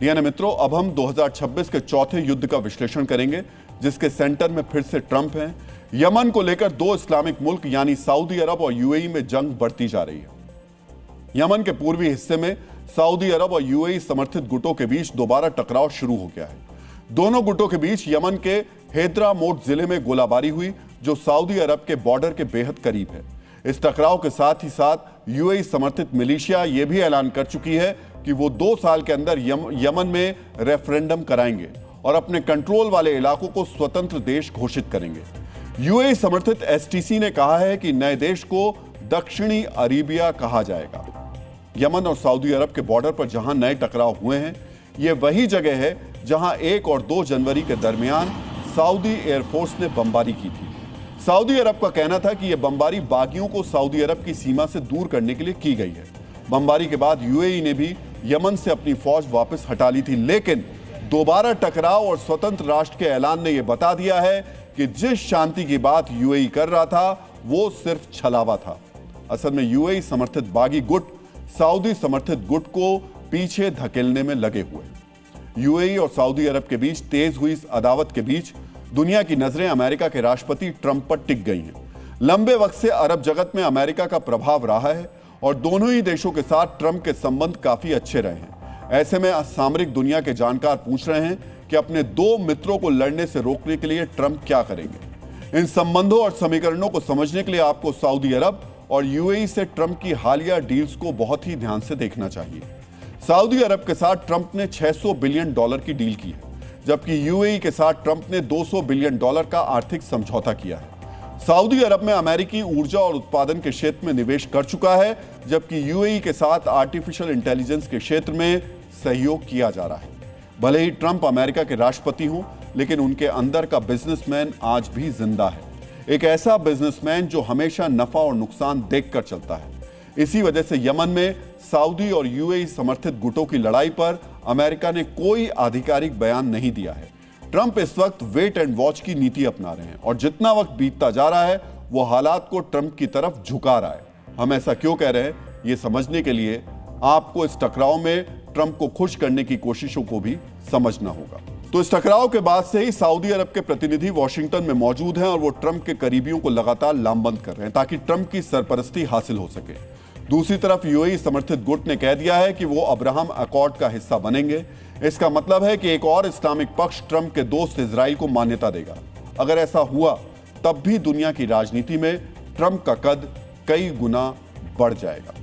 यानी मित्रों, अब हम 2026 के चौथे युद्ध का विश्लेषण करेंगे, जिसके सेंटर में फिर से ट्रंप हैं। यमन को लेकर दो इस्लामिक मुल्क यानी सऊदी अरब और यूएई में जंग बढ़ती जा रही है। यमन के पूर्वी हिस्से में सऊदी अरब और यूएई समर्थित गुटों के बीच दोबारा टकराव शुरू हो गया है। दोनों गुटों के बीच यमन के हैदरामोट जिले में गोलाबारी हुई, जो सऊदी अरब के बॉर्डर के बेहद करीब है। इस टकराव के साथ ही साथ यूएई समर्थित मिलिशिया यह भी ऐलान कर चुकी है कि वो 2 साल के अंदर यमन में रेफरेंडम कराएंगे और अपने कंट्रोल वाले इलाकों को स्वतंत्र देश घोषित करेंगे। यूएई समर्थित एसटीसी ने कहा है कि नए देश को दक्षिणी अरेबिया कहा जाएगा। यमन और सऊदी अरब के बॉर्डर पर जहां नए टकराव हुए हैं, यह वही जगह है जहां 1 और 2 जनवरी के दरमियान सऊदी एयरफोर्स ने बमबारी की थी। सऊदी अरब का कहना था कि यह बमबारी बागियों को सऊदी अरब की सीमा से दूर करने के लिए की गई है। बमबारी के बाद यूएई ने भी यमन से अपनी फौज वापस हटा ली थी, लेकिन दोबारा टकराव और स्वतंत्र राष्ट्र के ऐलान ने यह बता दिया है कि जिस शांति की बात यूएई कर रहा था वो सिर्फ छलावा था। असल में यूएई समर्थित बागी गुट सऊदी समर्थित गुट को पीछे धकेलने में लगे हुए। यूएई और सऊदी अरब के बीच तेज हुई इस अदावत के बीच दुनिया की नजरें अमेरिका के राष्ट्रपति ट्रंप पर टिक गई हैं। लंबे वक्त से अरब जगत में अमेरिका का प्रभाव रहा है और दोनों ही देशों के साथ ट्रंप के संबंध काफी अच्छे रहे हैं। ऐसे में सामरिक दुनिया के जानकार पूछ रहे हैं कि अपने 2 मित्रों को लड़ने से रोकने के लिए ट्रंप क्या करेंगे। इन संबंधों और समीकरणों को समझने के लिए आपको सऊदी अरब और यूएई से ट्रंप की हालिया डील्स को बहुत ही ध्यान से देखना चाहिए। सऊदी अरब के साथ ट्रंप ने $600 बिलियन की डील की है, जबकि यूएई के साथ ट्रंप ने $200 बिलियन का आर्थिक समझौता किया है। सऊदी अरब में अमेरिकी ऊर्जा और उत्पादन के क्षेत्र में निवेश कर चुका है, जबकि यूएई के साथ आर्टिफिशियल इंटेलिजेंस के क्षेत्र में सहयोग किया जा रहा है। भले ही ट्रंप अमेरिका के राष्ट्रपति हों, लेकिन उनके अंदर का बिजनेसमैन आज भी जिंदा है। एक ऐसा बिजनेसमैन जो हमेशा नफा और नुकसान देखकर चलता है। इसी वजह से यमन में सऊदी और यूएई समर्थित गुटों की लड़ाई पर अमेरिका ने कोई आधिकारिक बयान नहीं दिया है। ट्रंप इस वक्त वेट एंड वॉच की नीति अपना रहे हैं और जितना वक्त बीतता जा रहा है वो हालात को ट्रंप की तरफ झुका रहा है। हम ऐसा क्यों कह रहे हैं, ये समझने के लिए आपको इस टकराव में ट्रंप को खुश करने की कोशिशों को भी समझना होगा। तो इस टकराव के बाद से ही सऊदी अरब के प्रतिनिधि वॉशिंगटन में मौजूद हैं और वो ट्रंप के करीबियों को लगातार लामबंद कर रहे हैं ताकि ट्रंप की सरपरस्ती हासिल हो सके। दूसरी तरफ यूएई समर्थित गुट ने कह दिया है कि वो अब्राहम अकॉर्ड का हिस्सा बनेंगे। इसका मतलब है कि एक और इस्लामिक पक्ष ट्रंप के दोस्त इजराइल को मान्यता देगा। अगर ऐसा हुआ तब भी दुनिया की राजनीति में ट्रंप का कद कई गुना बढ़ जाएगा।